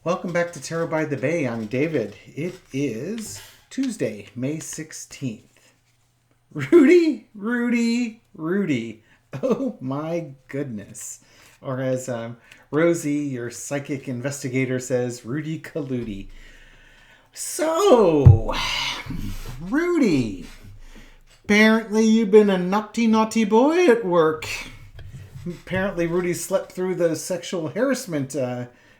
Welcome back to Tarot by the Bay. I'm David. It is Tuesday, May 16th. Rudy, Rudy, Rudy. Oh my goodness. Or as Rosie, your psychic investigator, says, Rudy Giuliani. So, Rudy, apparently you've been a naughty, naughty boy at work. Apparently Rudy slept through those sexual harassment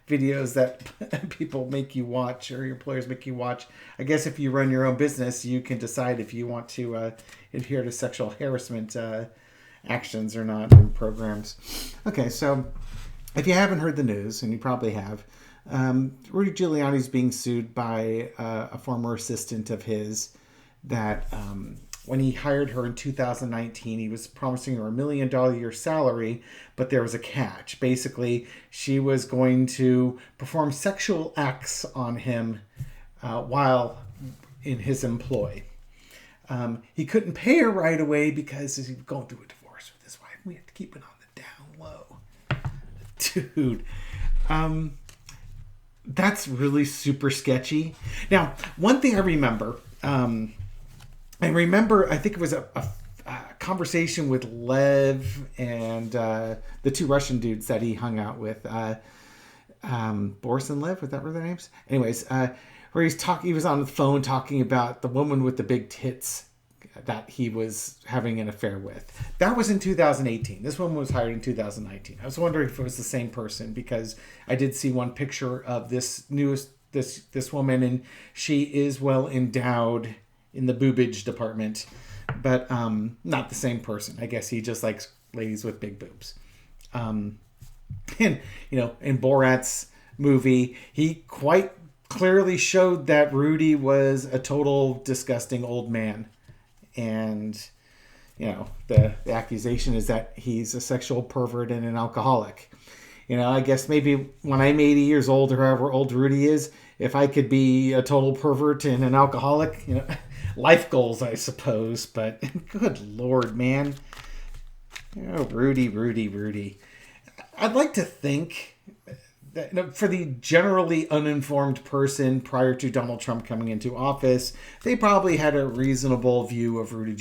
videos that people make you watch, or your employers make you watch. I guess if you run your own business, you can decide if you want to adhere to sexual harassment actions or not in programs. Okay, so if you haven't heard the news, and you probably have, Rudy Giuliani is being sued by a former assistant of his that when he hired her in 2019, he was promising her $1 million a year salary, but there was a catch. Basically, she was going to perform sexual acts on him while in his employ. He couldn't pay her right away because he was going through a divorce with his wife. We had to keep it on the down low. Dude. That's really super sketchy. Now, one thing I remember... I think it was a conversation with Lev and the two Russian dudes that he hung out with, Boris and Lev, was that were their names? Anyways, where he was on the phone talking about the woman with the big tits that he was having an affair with. That was in 2018. This woman was hired in 2019. I was wondering if it was the same person, because I did see one picture of this woman, and she is well endowed in the boobage department, but not the same person. I guess he just likes ladies with big boobs. And, in Borat's movie, he quite clearly showed that Rudy was a total disgusting old man. And, the accusation is that he's a sexual pervert and an alcoholic. I guess maybe when I'm 80 years old, or however old Rudy is, if I could be a total pervert and an alcoholic, life goals, I suppose. But good Lord, man. Rudy, Rudy, Rudy. I'd like to think that for the generally uninformed person prior to Donald Trump coming into office, they probably had a reasonable view of Rudy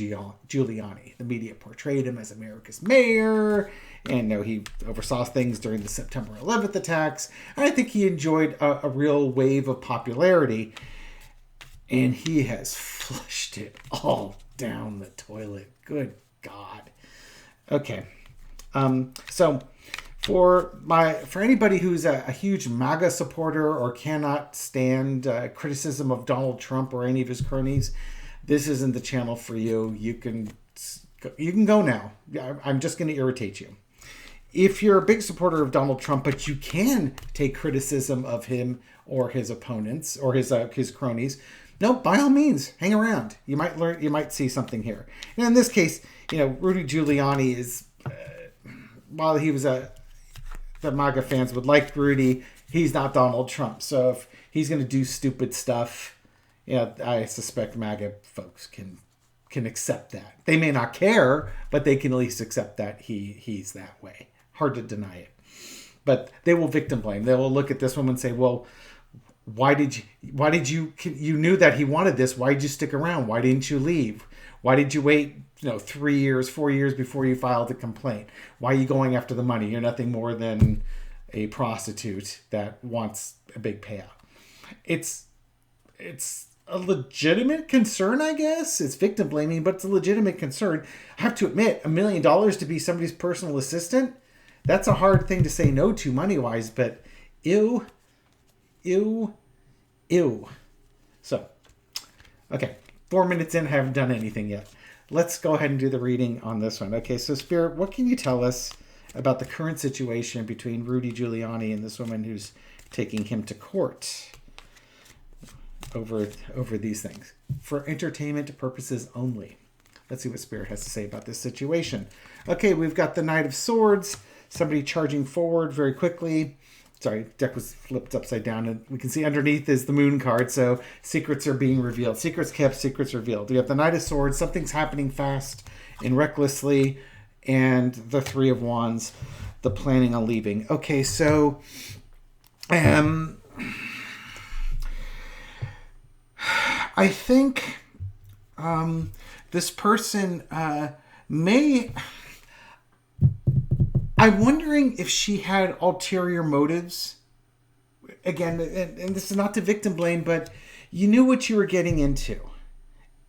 Giuliani. The media portrayed him as America's mayor, and he oversaw things during the September 11th attacks. And I think he enjoyed a real wave of popularity. And he has flushed it all down the toilet. Good God. Okay. So for anybody who's a huge MAGA supporter or cannot stand criticism of Donald Trump or any of his cronies, this isn't the channel for you. You can go now. I'm just going to irritate you. If you're a big supporter of Donald Trump, but you can take criticism of him or his opponents or his cronies, no, by all means, hang around. You might see something here. And in this case, Rudy Giuliani is, while he was the MAGA fans would like Rudy, he's not Donald Trump. So if he's going to do stupid stuff, I suspect MAGA folks can accept that. They may not care, but they can at least accept that he's that way. Hard to deny it. But they will victim blame. They will look at this woman and say, well, why did you knew that he wanted this? Why did you stick around? Why didn't you leave? Why did you wait, 3 years, 4 years before you filed a complaint? Why are you going after the money? You're nothing more than a prostitute that wants a big payout. It's a legitimate concern, I guess. It's victim blaming, but it's a legitimate concern. I have to admit, $1 million to be somebody's personal assistant, that's a hard thing to say no to money-wise, but ew. So, okay, 4 minutes in, haven't done anything yet. Let's go ahead and do the reading on this one. Okay, so Spirit, what can you tell us about the current situation between Rudy Giuliani and this woman who's taking him to court over these things for entertainment purposes only? Let's see what Spirit has to say about this situation. Okay, we've got the Knight of Swords, somebody charging forward very quickly. Sorry, deck was flipped upside down, and we can see underneath is the Moon card, so secrets are being revealed. Secrets kept, secrets revealed. We have the Knight of Swords, something's happening fast and recklessly, and the Three of Wands, the planning on leaving. Okay, so I think this person may... I'm wondering if she had ulterior motives. Again, and this is not to victim blame, but you knew what you were getting into.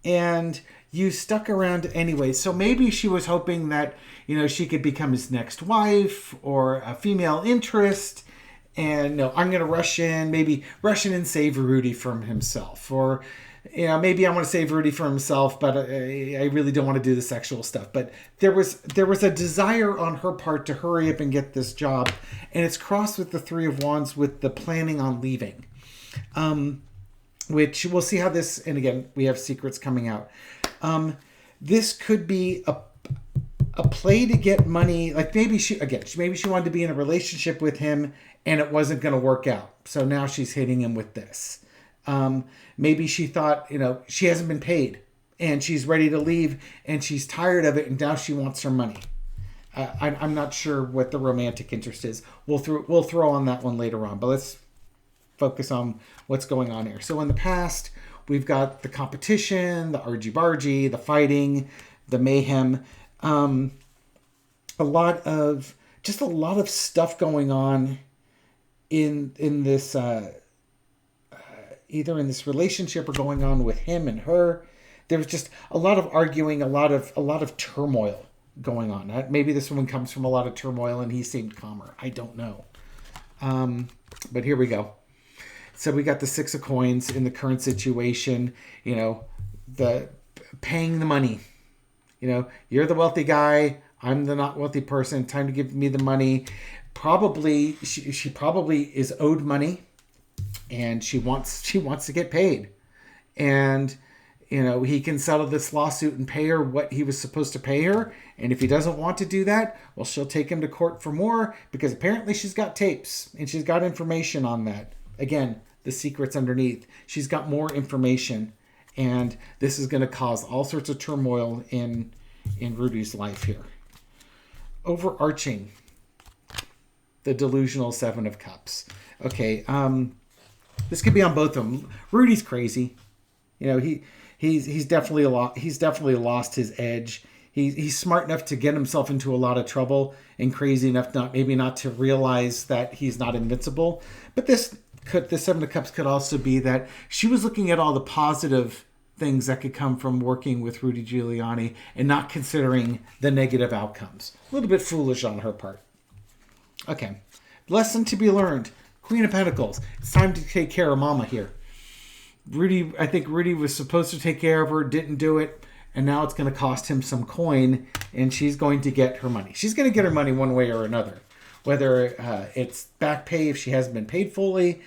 And you stuck around anyway. So maybe she was hoping that, she could become his next wife or a female interest. And I'm going to rush in and save Rudy from himself. Or, maybe I want to save Rudy from himself, but I really don't want to do the sexual stuff. But there was a desire on her part to hurry up and get this job. And it's crossed with the Three of Wands with the planning on leaving. Which we'll see how this, and again, we have secrets coming out. This could be a play to get money. Like maybe she wanted to be in a relationship with him and it wasn't going to work out. So now she's hitting him with this. Maybe she thought, she hasn't been paid and she's ready to leave and she's tired of it and now she wants her money. I'm not sure what the romantic interest is. We'll throw on that one later on, but let's focus on what's going on here. So in the past, we've got the competition, the argy-bargy, the fighting, the mayhem. A lot of stuff going on in this either in this relationship or going on with him and her. There was just a lot of arguing, a lot of turmoil going on. Maybe this one comes from a lot of turmoil and he seemed calmer. I don't know. But here we go. So we got the Six of Coins in the current situation, the paying the money. You're the wealthy guy. I'm the not wealthy person. Time to give me the money. Probably, she probably is owed money and she wants to get paid. And, he can settle this lawsuit and pay her what he was supposed to pay her. And if he doesn't want to do that, well, she'll take him to court for more because apparently she's got tapes and she's got information on that. Again, the secret's underneath. She's got more information, and this is going to cause all sorts of turmoil in Rudy's life here. Overarching, the delusional Seven of Cups. Okay, this could be on both of them. Rudy's crazy. He's definitely lost his edge. He's smart enough to get himself into a lot of trouble and crazy enough not to realize that he's not invincible. But the Seven of Cups could also be that she was looking at all the positive things that could come from working with Rudy Giuliani and not considering the negative outcomes. A little bit foolish on her part. Okay. Lesson to be learned. Queen of Pentacles. It's time to take care of Mama here. I think Rudy was supposed to take care of her, didn't do it, and now it's going to cost him some coin, and she's going to get her money. She's going to get her money one way or another. Whether it's back pay if she hasn't been paid fully,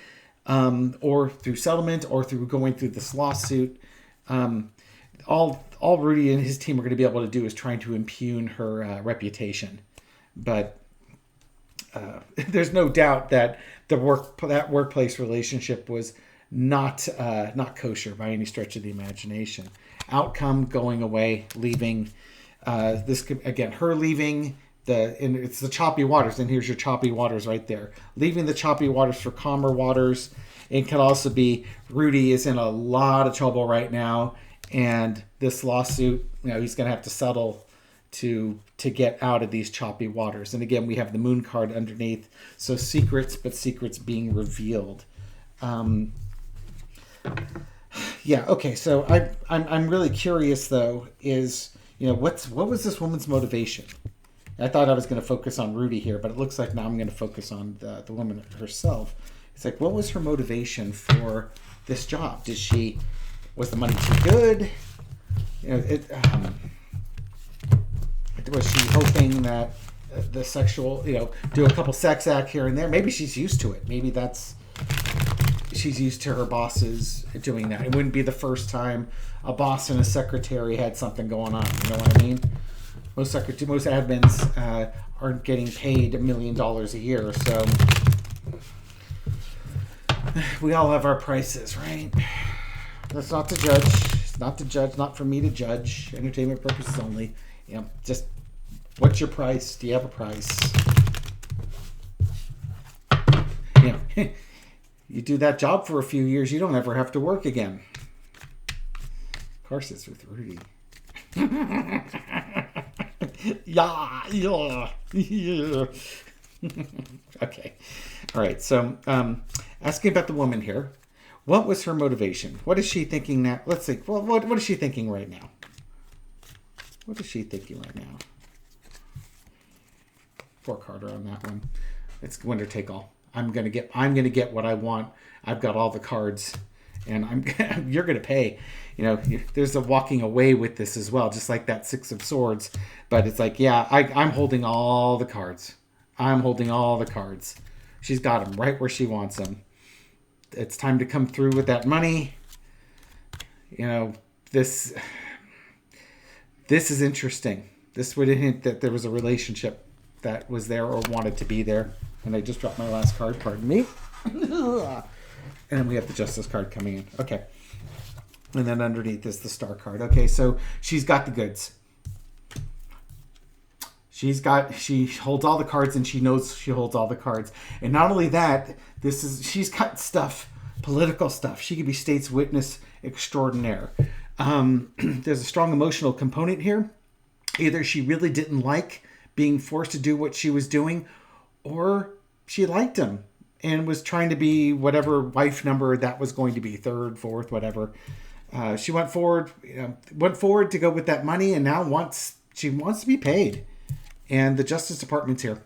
or through settlement, or through going through this lawsuit. All Rudy and his team are going to be able to do is trying to impugn her reputation. But there's no doubt that that workplace relationship was not kosher by any stretch of the imagination. Outcome: going away, leaving. This could, again, her leaving. And it's the choppy waters, and here's your choppy waters right there. Leaving the choppy waters for calmer waters. It could also be Rudy is in a lot of trouble right now, and this lawsuit, he's going to have to settle to get out of these choppy waters. And again, we have the Moon card underneath, so secrets, but secrets being revealed. Yeah. Okay. So I'm really curious though. Is what was this woman's motivation? I thought I was going to focus on Rudy here, but it looks like now I'm going to focus on the woman herself. It's like, what was her motivation for this job? Was the money too good? Was she hoping that the sexual, do a couple sex act here and there? Maybe she's used to it. Maybe she's used to her bosses doing that. It wouldn't be the first time a boss and a secretary had something going on. You know what I mean? Most admins aren't getting paid $1 million a year, so we all have our prices, right? That's not to judge. It's not to judge. Not for me to judge. Entertainment purposes only. Just what's your price? Do you have a price? You do that job for a few years, you don't ever have to work again. course it's with Rudy. Yeah. Okay. All right. So, asking about the woman here. What was her motivation? What is she thinking now? Let's see. Well, what is she thinking right now? What is she thinking right now? Fork harder on that one. It's winner take all. I'm gonna get what I want. I've got all the cards, and you're gonna pay. You know, there's a walking away with this as well, just like that Six of Swords. But it's like, yeah, I'm holding all the cards. I'm holding all the cards. She's got them right where she wants them. It's time to come through with that money. You know, this is interesting. This would hint that there was a relationship that was there or wanted to be there. And I just dropped my last card, pardon me. And then we have the Justice card coming in. Okay. And then underneath is the Star card. Okay, so she's got the goods. She holds all the cards, and she knows she holds all the cards. And not only that, she's got stuff, political stuff. She could be state's witness extraordinaire. There's a strong emotional component here. Either she really didn't like being forced to do what she was doing, or she liked him and was trying to be whatever wife number that was going to be, third, fourth, whatever. She went forward to go with that money, and now she wants to be paid. And the Justice Department's here.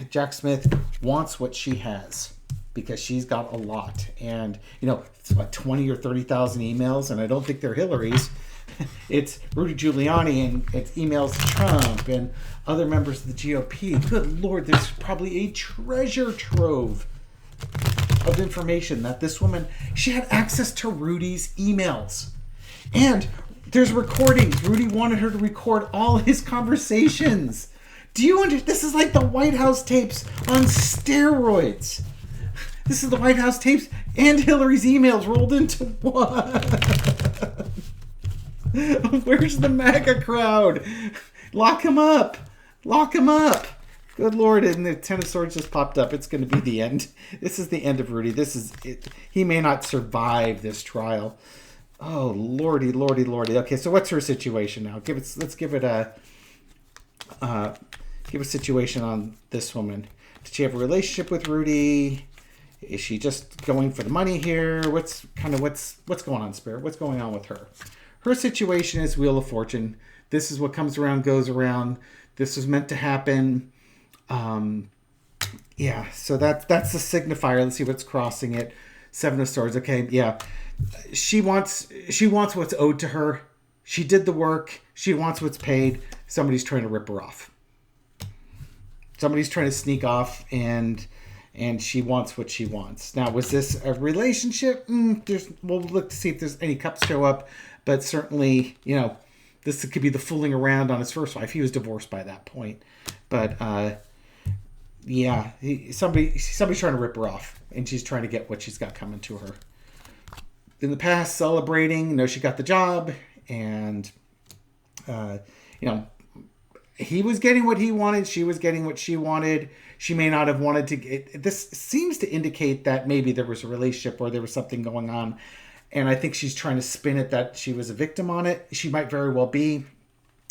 Jack Smith wants what she has because she's got a lot. And, it's about 20 or 30,000 emails, and I don't think they're Hillary's. It's Rudy Giuliani, and it's emails to Trump and other members of the GOP. Good Lord, there's probably a treasure trove of information that this woman, she had access to Rudy's emails. And there's recordings. Rudy wanted her to record all his conversations. Do you understand? This is like the White House tapes on steroids. This is the White House tapes and Hillary's emails rolled into one. Where's the MAGA crowd? Lock him up. Lock him up. Good Lord. And the Ten of Swords just popped up. It's going to be the end. This is the end of Rudy. This is it. He may not survive this trial. Oh, lordy, lordy, lordy. Okay, so what's her situation now? Let's give a situation on this woman. Did she have a relationship with Rudy? Is she just going for the money here? What's going on, Spirit? What's going on with her? Her situation is Wheel of Fortune. This is what comes around, goes around. This was meant to happen. Yeah, so that's the signifier. Let's see what's crossing it. Seven of Swords. Okay, yeah. She wants what's owed to her. She did the work. She wants what's paid. Somebody's trying to rip her off. Somebody's trying to sneak off, and she wants what she wants. Now, was this a relationship? We'll look to see if there's any cups show up, but certainly, this could be the fooling around on his first wife. He was divorced by that point, but yeah, somebody's trying to rip her off, and she's trying to get what she's got coming to her. In the past, celebrating, she got the job, and he was getting what he wanted. She was getting what she wanted. She may not have wanted to get... This seems to indicate that maybe there was a relationship or there was something going on. And I think she's trying to spin it that she was a victim on it. She might very well be.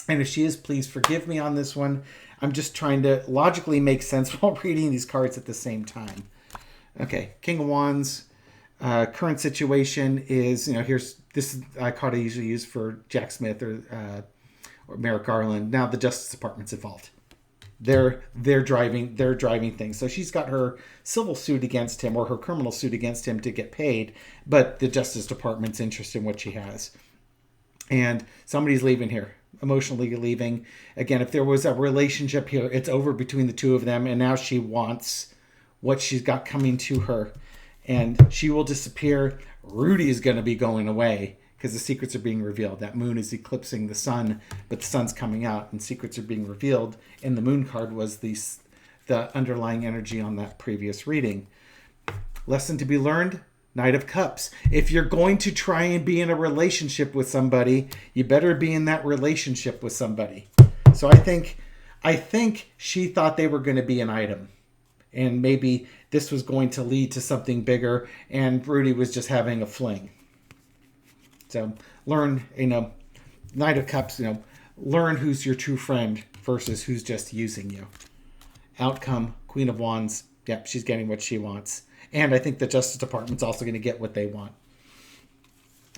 And if she is, please forgive me on this one. I'm just trying to logically make sense while reading these cards at the same time. Okay, King of Wands. Current situation is, this is a card I usually use for Jack Smith or Merrick Garland. Now the Justice Department's involved. They're driving things. So she's got her civil suit against him or her criminal suit against him to get paid, but the Justice Department's interested in what she has. And somebody's leaving here, emotionally leaving. Again, if there was a relationship here, it's over between the two of them, and now she wants what she's got coming to her. And she will disappear. Rudy is going to be going away because the secrets are being revealed. That moon is eclipsing the sun, but the sun's coming out and secrets are being revealed. And the moon card was the underlying energy on that previous reading. Lesson to be learned, Knight of Cups. If you're going to try and be in a relationship with somebody, you better be in that relationship with somebody. So I think she thought they were going to be an item. And maybe this was going to lead to something bigger, and Rudy was just having a fling. So learn, Knight of Cups, learn who's your true friend versus who's just using you. Outcome, Queen of Wands. Yep, she's getting what she wants. And I think the Justice Department's also going to get what they want.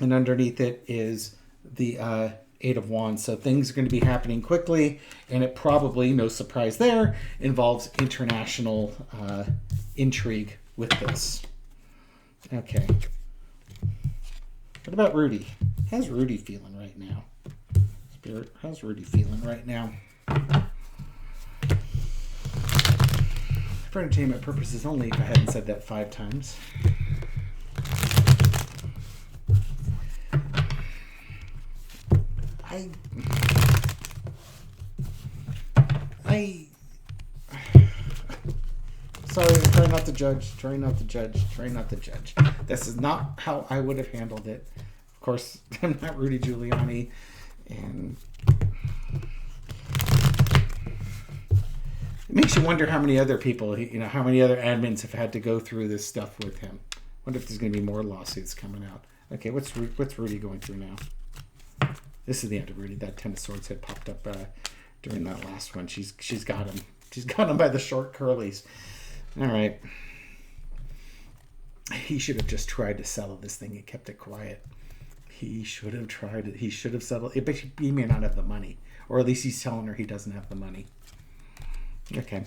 And underneath it is the Eight of Wands. So things are going to be happening quickly. And it probably, no surprise there, involves international intrigue with this. Okay. What about Rudy? How's Rudy feeling right now? Spirit, how's Rudy feeling right now? For entertainment purposes only, if I hadn't said that 5 times. Sorry, try not to judge. Try not to judge. Try not to judge. This is not how I would have handled it. Of course, I'm not Rudy Giuliani. And it makes you wonder how many other people, how many other admins have had to go through this stuff with him. Wonder if there's going to be more lawsuits coming out. Okay, what's Rudy going through now? This is the end of Rudy. That Ten of Swords had popped up during that last one. She's got him. She's got him by the short curlies. All right. He should have just tried to settle this thing and kept it quiet. He should have tried it. He should have settled it, but he may not have the money. Or at least he's telling her he doesn't have the money. Okay.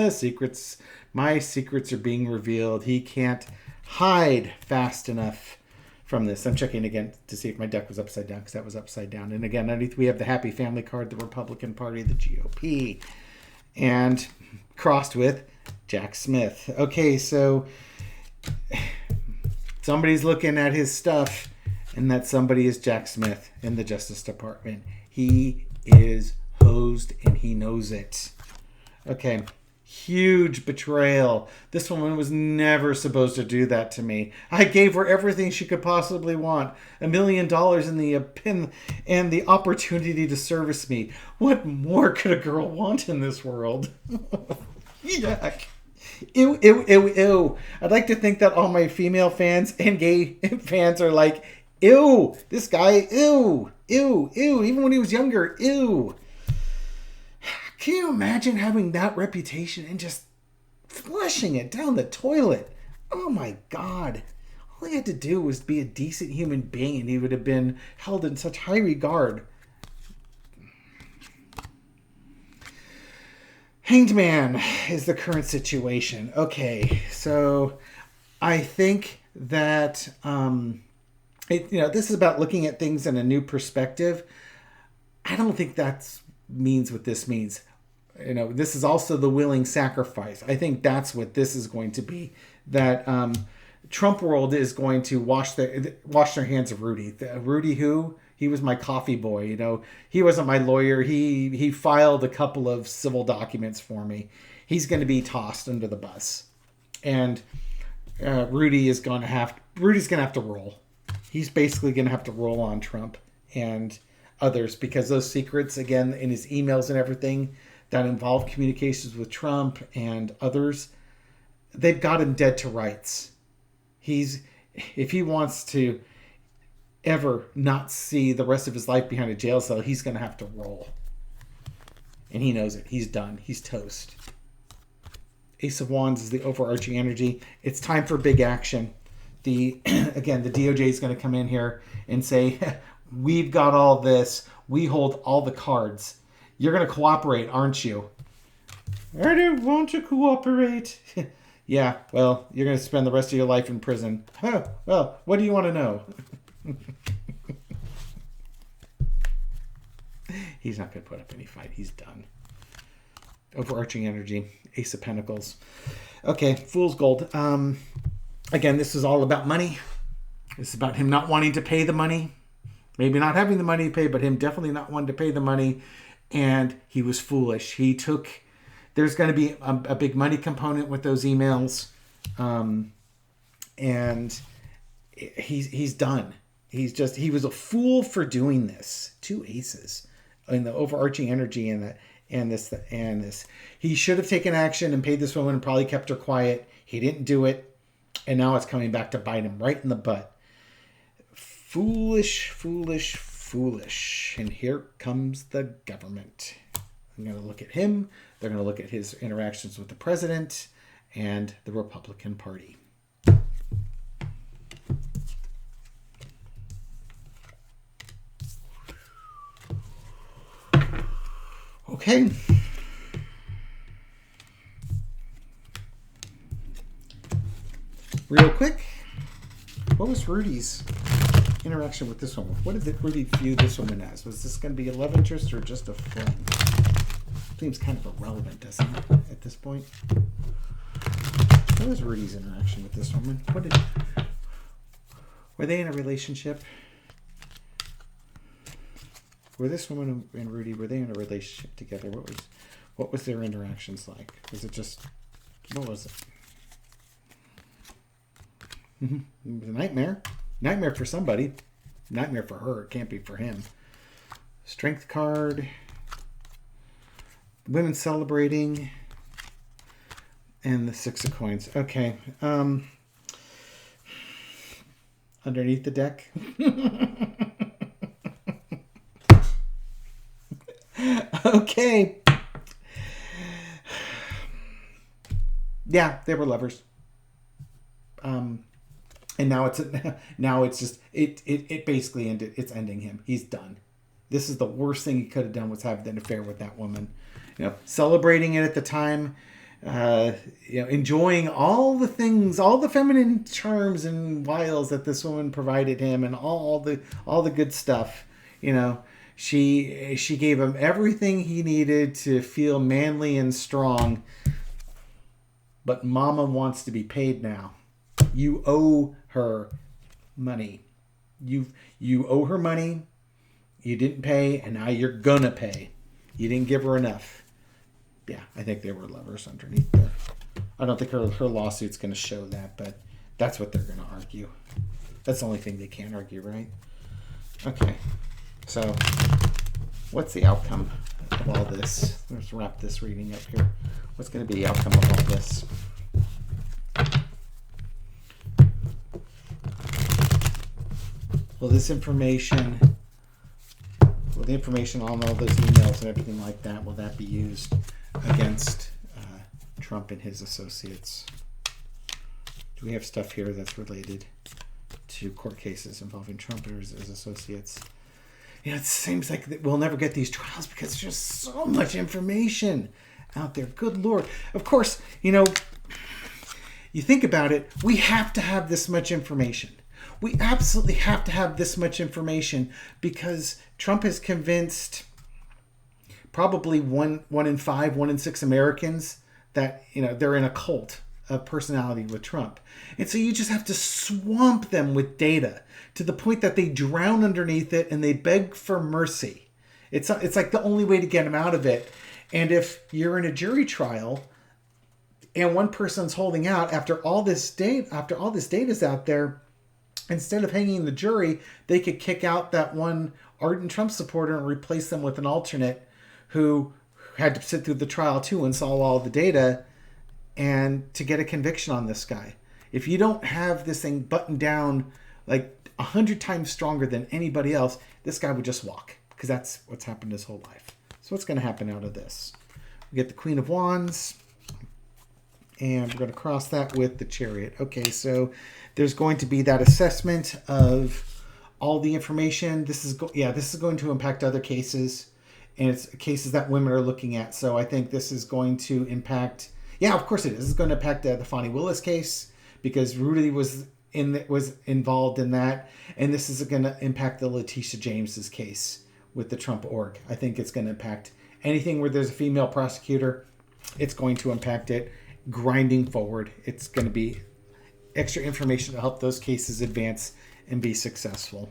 Secrets. My secrets are being revealed. He can't hide fast enough from this. I'm checking again to see if my deck was upside down, because that was upside down. And again, underneath we have the Happy Family card, the Republican Party, the GOP, and crossed with Jack Smith. Okay, so somebody's looking at his stuff, and that somebody is Jack Smith in the Justice Department. He is hosed, and he knows it. Okay, huge betrayal. This woman was never supposed to do that to me. I gave her everything she could possibly want. $1 million and the opportunity to service me. What more could a girl want in this world? Yuck. Ew, ew, ew, ew. I'd like to think that all my female fans and gay fans are like, ew, this guy, ew, ew, ew. Even when he was younger, ew. Can you imagine having that reputation and just flushing it down the toilet? Oh my God. All he had to do was be a decent human being and he would have been held in such high regard. Hanged Man is the current situation. Okay, so I think that this is about looking at things in a new perspective. I don't think that means what this means. This is also the willing sacrifice. I think that's what this is going to be. That Trump world is going to wash their hands of Rudy. Rudy who? He was my coffee boy, He wasn't my lawyer. He filed a couple of civil documents for me. He's going to be tossed under the bus. And Rudy's going to have to roll. He's basically going to have to roll on Trump and others, because those secrets, again, in his emails and everything that involve communications with Trump and others, they've got him dead to rights. If he wants to ever not see the rest of his life behind a jail cell, he's going to have to roll. And he knows it. He's done. He's toast. Ace of Wands is the overarching energy. It's time for big action. The DOJ is going to come in here and say, we've got all this. We hold all the cards. You're going to cooperate, aren't you? I don't want to cooperate. Yeah, well, you're going to spend the rest of your life in prison. Huh, well, what do you want to know? He's not going to put up any fight. He's done. Overarching energy. Ace of Pentacles. Okay, Fool's Gold. Again, this is all about money. This is about him not wanting to pay the money. Maybe not having the money to pay, but him definitely not wanting to pay the money. And he was foolish. There's going to be a big money component with those emails. And he's done. He was a fool for doing this. 2 aces in the overarching energy and this. He should have taken action and paid this woman and probably kept her quiet. He didn't do it. And now it's coming back to bite him right in the butt. Foolish, foolish, foolish. And here comes the government. I'm going to look at him. They're going to look at his interactions with the president and the Republican Party. Okay. Real quick, what was Rudy's interaction with this woman? What did Rudy view this woman as? Was this going to be a love interest or just a fling? Seems kind of irrelevant, doesn't it, at this point? What was Rudy's interaction with this woman? Were they in a relationship? Were this woman and Rudy, were they in a relationship together? What was their interactions like? Was it just, what was it? It was a nightmare. Nightmare for somebody. Nightmare for her. It can't be for him. Strength card. Women celebrating. And the 6 of coins. Okay. Underneath the deck. Okay. Yeah, they were lovers. And now it's just it basically ended. It's ending him. He's done. This is the worst thing he could have done, was have an affair with that woman. Celebrating it at the time, enjoying all the things, all the feminine charms and wiles that this woman provided him, and all the good stuff. She gave him everything he needed to feel manly and strong. But Mama wants to be paid now. You owe her money. You owe her money. You didn't pay, and now you're gonna pay. You didn't give her enough. Yeah, I think they were lovers underneath there. I don't think her lawsuit's gonna show that, but that's what they're gonna argue. That's the only thing they can argue, right? Okay. So, what's the outcome of all this? Let's wrap this reading up here. What's going to be the outcome of all this? Will the information on all those emails and everything like that, will that be used against Trump and his associates? Do we have stuff here that's related to court cases involving Trump and his associates? It seems like we'll never get these trials because there's just so much information out there. Good Lord. Of course, you think about it, we have to have this much information. We absolutely have to have this much information because Trump has convinced probably one in 5, 1 in 6 Americans that, they're in a cult of personality with Trump. And so you just have to swamp them with data to the point that they drown underneath it and they beg for mercy. It's like the only way to get them out of it. And if you're in a jury trial and one person's holding out after all this data's out there, instead of hanging the jury, they could kick out that one ardent Trump supporter and replace them with an alternate who had to sit through the trial too and saw all the data, and to get a conviction on this guy. If you don't have this thing buttoned down like 100 times stronger than anybody else, this guy would just walk, because that's what's happened his whole life. So what's going to happen out of this? We get the Queen of Wands, and we're going to cross that with the Chariot. Okay, so there's going to be that assessment of all the information. This is going to impact other cases, and it's cases that women are looking at. So I think this is going to impact. Yeah, of course it is. This is going to impact the Fani Willis case because Rudy was involved in that, and this is going to impact the Letitia James's case with the Trump org. I think it's going to impact anything where there's a female prosecutor. It's going to impact it. Grinding forward, it's going to be extra information to help those cases advance and be successful.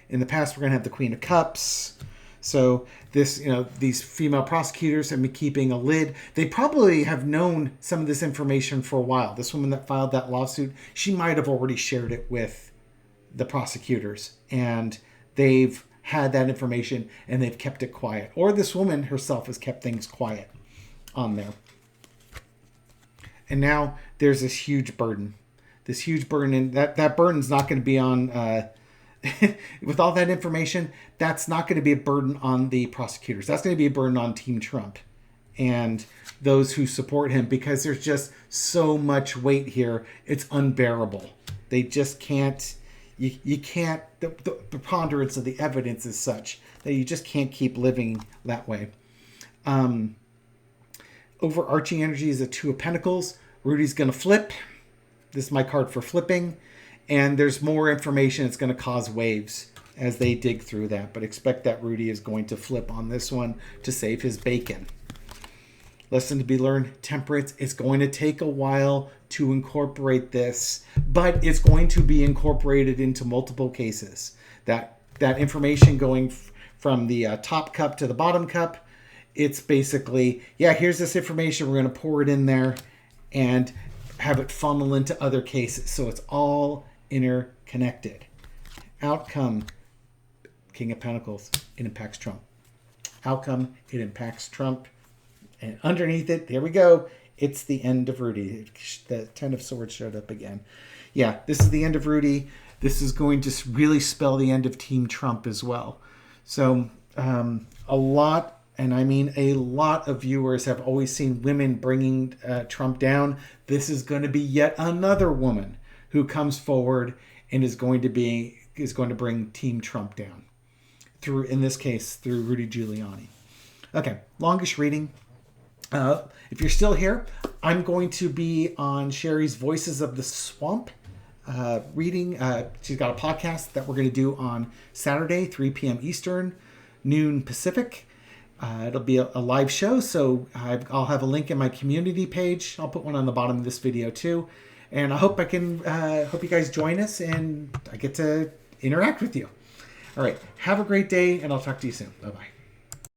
In the past, we're going to have the Queen of Cups. So this, these female prosecutors have been keeping a lid. They probably have known some of this information for a while. This woman that filed that lawsuit, she might have already shared it with the prosecutors, and they've had that information and they've kept it quiet. Or this woman herself has kept things quiet on there. And now there's this huge burden. And that burden's not going to be on with all that information, that's not going to be a burden on the prosecutors. That's going to be a burden on Team Trump and those who support him, because there's just so much weight here. It's unbearable. They just can't, you can't, the preponderance of the evidence is such that you just can't keep living that way. Overarching energy is a Two of Pentacles. Rudy's going to flip. This is my card for flipping. And there's more information. It's going to cause waves as they dig through that. But expect that Rudy is going to flip on this one to save his bacon. Lesson to be learned, Temperance. It's going to take a while to incorporate this, but it's going to be incorporated into multiple cases. That information going from the top cup to the bottom cup, it's basically, yeah, here's this information. We're going to pour it in there and have it funnel into other cases. So it's all interconnected. Outcome, King of Pentacles, it impacts Trump. Outcome, it impacts Trump. And underneath it, there we go. It's the end of Rudy. The Ten of Swords showed up again. Yeah, this is the end of Rudy. This is going to really spell the end of Team Trump as well. So a lot, and I mean a lot of viewers have always seen women bringing Trump down. This is going to be yet another woman who comes forward and is going to bring Team Trump down. Through, in this case, through Rudy Giuliani. Okay, longish reading. If you're still here, I'm going to be on Shari's Voices of the Swamp reading. She's got a podcast that we're going to do on Saturday, 3 p.m. Eastern, noon Pacific. It'll be a live show, so I'll have a link in my community page. I'll put one on the bottom of this video too. And I hope hope you guys join us and I get to interact with you. All right, have a great day, and I'll talk to you soon. Bye-bye.